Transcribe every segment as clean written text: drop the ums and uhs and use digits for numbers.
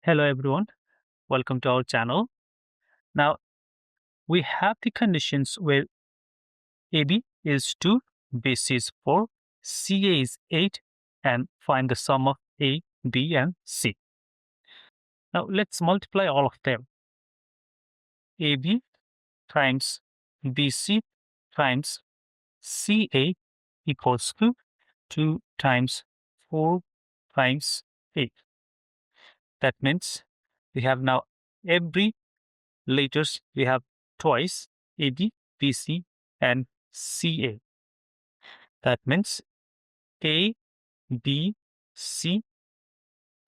Hello everyone, welcome to our channel. Now we have the conditions where AB is 2, BC is 4, CA is 8 and find the sum of A, B and C. Now let's multiply all of them. AB times BC times CA equals to 2 times 4 times 8. That means we have now every letters we have twice AB, BC and CA. That means A, B, C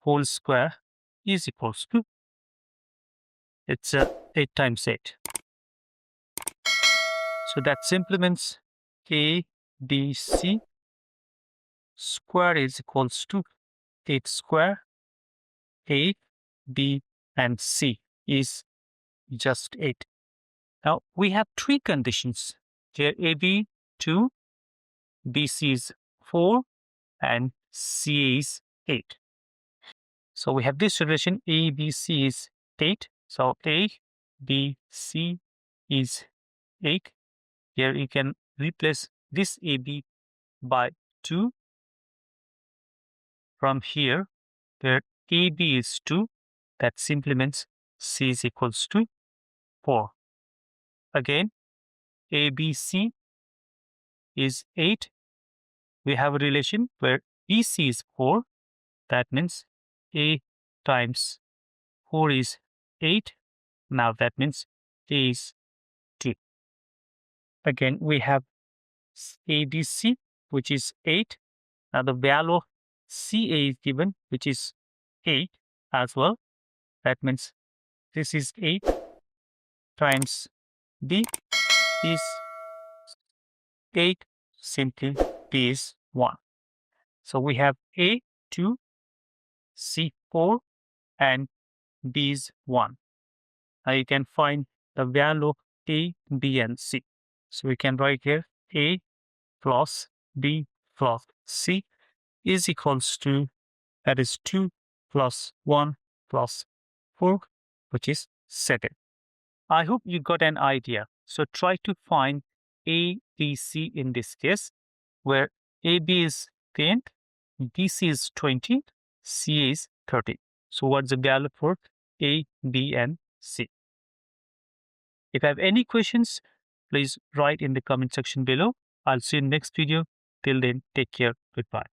whole square is equals to, it's 8 times 8. So that simply means A, B, C square is equals to 8 square. A, B and C is just 8. Now we have three conditions. Here AB 2, BC is 4 and C is 8. So we have this relation A, B, C is 8. So A, B, C is 8. Here you can replace this AB by 2 from here, where AB is 2. That simply means C is equals to 4. Again, ABC is 8. We have a relation where BC is 4. That means A times 4 is 8. Now that means A is 2. Again, we have ABC, which is 8. Now the value of CA is given, which is 8 as well. That means this is 8 times B is 8, simply B is 1. So we have A 2, C 4 and B is 1. Now you can find the value of A, B and C. So we can write here A plus B plus C is equals to, that is 2 plus 1 plus 4, which is 7. I hope you got an idea. So try to find A, B, C in this case, where AB is 10, BC is 20, C is 30. So what's the value for A, B and C? If you have any questions, please write in the comment section below. I'll see you in next video. Till then, take care. Goodbye.